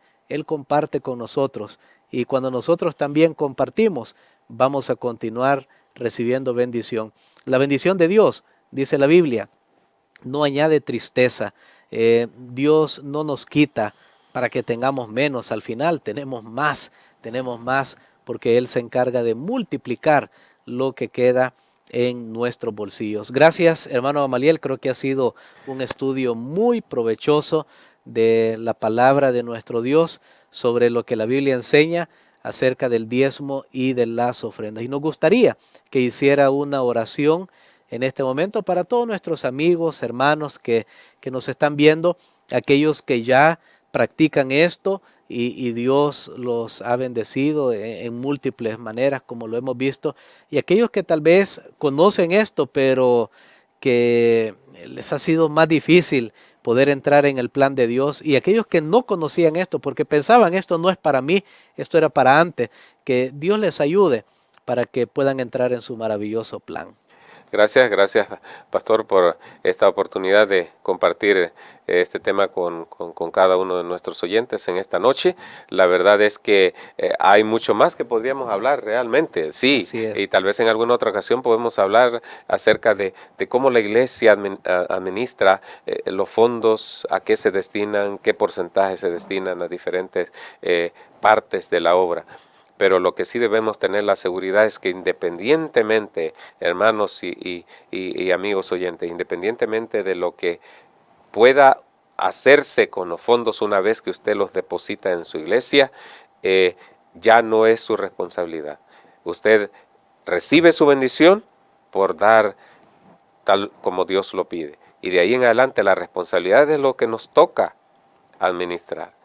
con nosotros, y cuando nosotros también compartimos, vamos a continuar recibiendo bendición. La bendición de Dios, dice la Biblia, no añade tristeza. Dios no nos quita para que tengamos menos. Al final tenemos más porque Él se encarga de multiplicar lo que queda en nuestros bolsillos. Gracias, hermano Amaliel. Creo que ha sido un estudio muy provechoso de la palabra de nuestro Dios sobre lo que la Biblia enseña acerca del diezmo y de las ofrendas. Y nos gustaría que hiciera una oración en este momento para todos nuestros amigos, hermanos que nos están viendo, aquellos que ya practican esto y Dios los ha bendecido en múltiples maneras, como lo hemos visto, y aquellos que tal vez conocen esto, pero que les ha sido más difícil poder entrar en el plan de Dios, y aquellos que no conocían esto porque pensaban: esto no es para mí, esto era para antes. Que Dios les ayude para que puedan entrar en su maravilloso plan. Gracias, Pastor, por esta oportunidad de compartir este tema con cada uno de nuestros oyentes en esta noche. La verdad es que hay mucho más que podríamos hablar realmente, sí, y tal vez en alguna otra ocasión podemos hablar acerca de cómo la iglesia administra los fondos, a qué se destinan, qué porcentaje se destinan a diferentes partes de la obra. Pero lo que sí debemos tener la seguridad es que independientemente, hermanos y amigos oyentes, independientemente de lo que pueda hacerse con los fondos una vez que usted los deposita en su iglesia, ya no es su responsabilidad. Usted recibe su bendición por dar tal como Dios lo pide. Y de ahí en adelante la responsabilidad es lo que nos toca administrar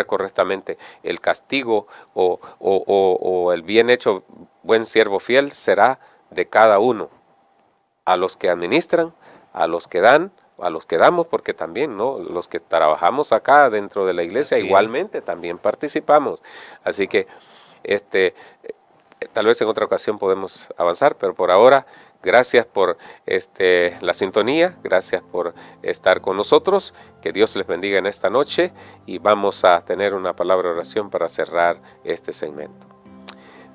correctamente. El castigo o el bien hecho, buen siervo fiel, será de cada uno. A los que administran, a los que dan, a los que damos, porque también, ¿no?, los que trabajamos acá dentro de la iglesia, igualmente también participamos. Así que tal vez en otra ocasión podemos avanzar, pero por ahora, gracias por la sintonía, gracias por estar con nosotros, que Dios les bendiga en esta noche, y vamos a tener una palabra de oración para cerrar este segmento.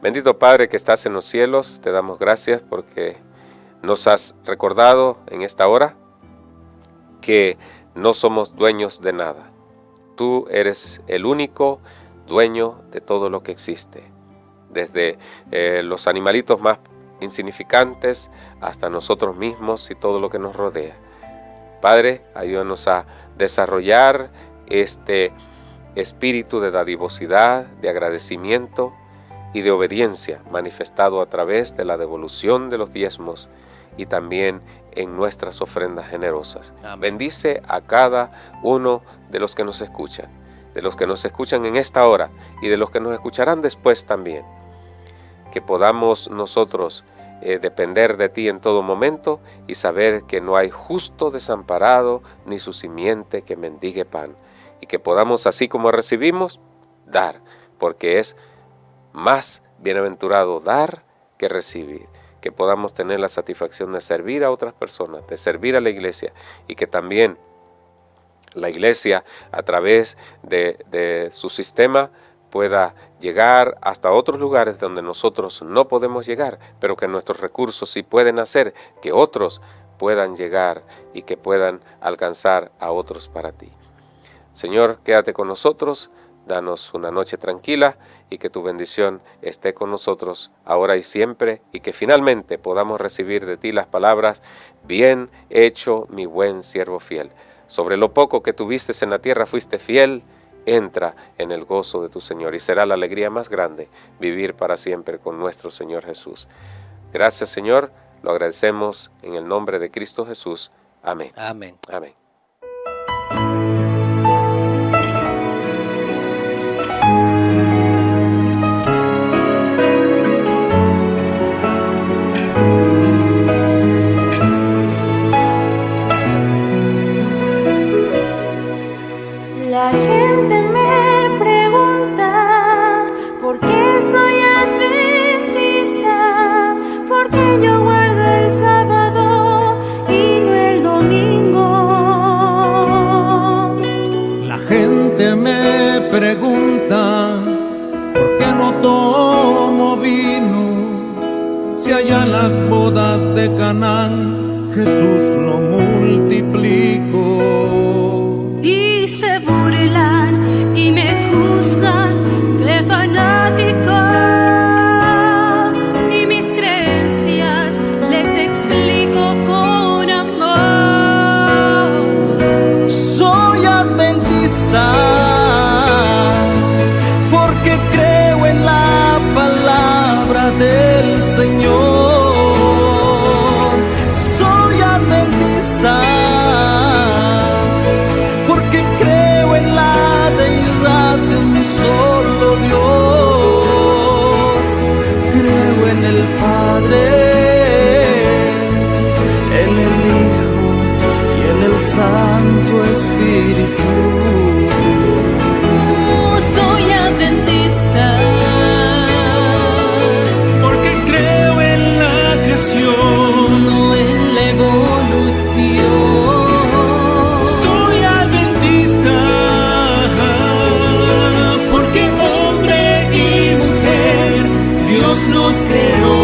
Bendito Padre que estás en los cielos, te damos gracias porque nos has recordado en esta hora que no somos dueños de nada. Tú eres el único dueño de todo lo que existe, desde los animalitos más insignificantes hasta nosotros mismos y todo lo que nos rodea. Padre, ayúdanos a desarrollar este espíritu de dadivosidad, de agradecimiento y de obediencia manifestado a través de la devolución de los diezmos y también en nuestras ofrendas generosas. Amén. Bendice a cada uno de los que nos escuchan, de los que nos escuchan en esta hora y de los que nos escucharán después también. Que podamos nosotros depender de ti en todo momento y saber que no hay justo desamparado ni su simiente que mendigue pan. Y que podamos, así como recibimos, dar, porque es más bienaventurado dar que recibir. Que podamos tener la satisfacción de servir a otras personas, de servir a la iglesia, y que también la iglesia, a través de su sistema, pueda llegar hasta otros lugares donde nosotros no podemos llegar, pero que nuestros recursos sí pueden hacer que otros puedan llegar y que puedan alcanzar a otros para ti. Señor, quédate con nosotros, danos una noche tranquila y que tu bendición esté con nosotros ahora y siempre, y que finalmente podamos recibir de ti las palabras: bien hecho, mi buen siervo fiel. Sobre lo poco que tuviste en la tierra fuiste fiel, entra en el gozo de tu Señor, y será la alegría más grande vivir para siempre con nuestro Señor Jesús. Gracias, Señor. Lo agradecemos en el nombre de Cristo Jesús. Amén. Amén. Amén. La gente me pregunta por qué soy adventista, porque yo guardo el sábado y no el domingo. La gente me pregunta por qué no tomo vino, si allá en las bodas de Canaán Jesús lo multiplicó. Y se burlan y me juzgan de fanático, y mis creencias les explico con amor. Soy adventista porque creo en la palabra del Señor. Soy adventista porque creo en la deidad de un solo Dios. Creo en el Padre, en el Hijo y en el Santo Espíritu. Soy adventista Porque creo en la creación, no en la evolución. soy adventista porque hombre y mujer Dios nos creó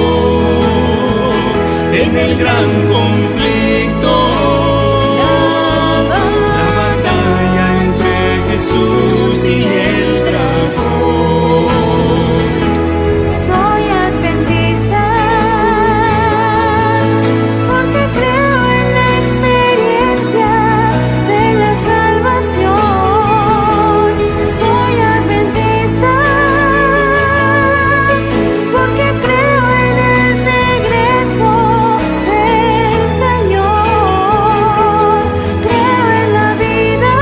en el gran conflicto, la batalla entre Jesús y el dragón. Soy adventista porque creo en la experiencia de la salvación. Soy adventista porque creo en el regreso del Señor. Creo en la vida,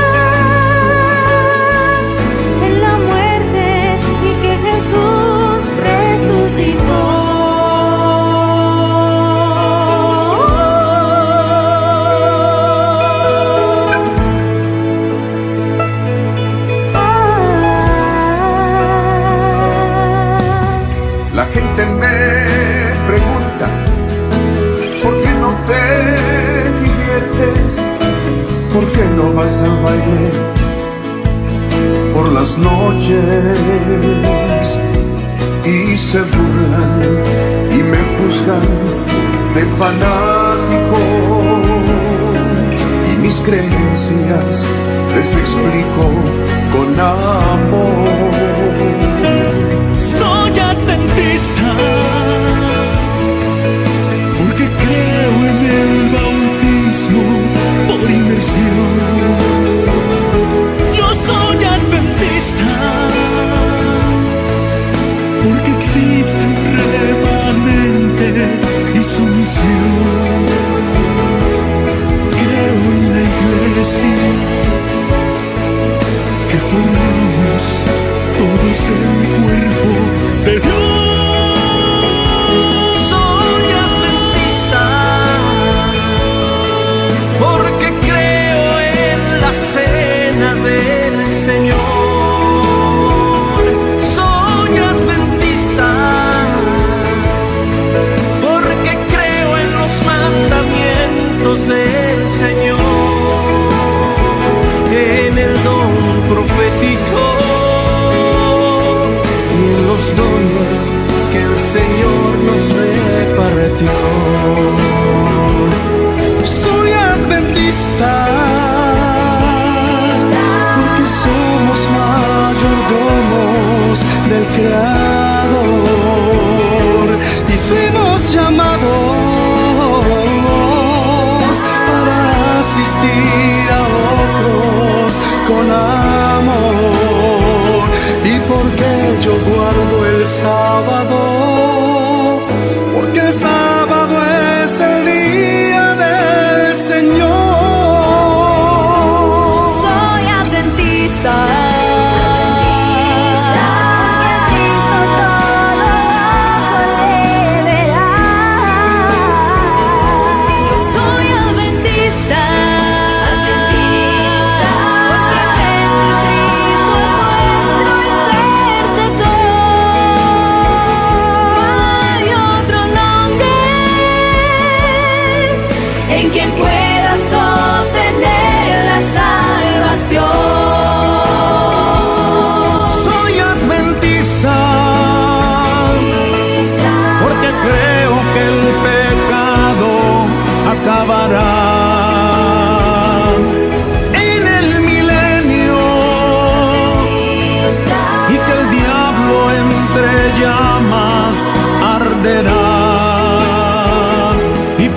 en la muerte y que Jesús resucitó. La gente me pregunta ¿por qué no te diviertes? ¿Por qué no vas al baile por las noches? Y se burlan y me juzgan de fanático, y mis creencias les explico con amor. Soy adventista porque creo en el bautismo por inmersión. Yo soy adventista porque existe un remanente y sumisión. Creo en la iglesia que formamos todos el cuerpo de Dios. Soy adventista porque creo en la cena del Señor. Soy adventista porque creo en los mandamientos del Señor, en el don profético y los dones que el Señor nos repartió. Soy adventista porque somos mayordomos del Creador y fuimos llamados para asistir a otros con amor. Y porque yo guardo el sábado, porque el sábado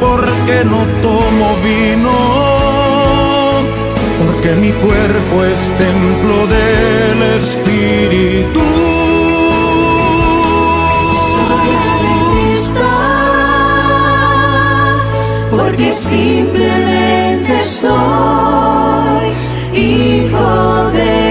porque no tomo vino, porque mi cuerpo es templo del Espíritu. Porque simplemente soy hijo de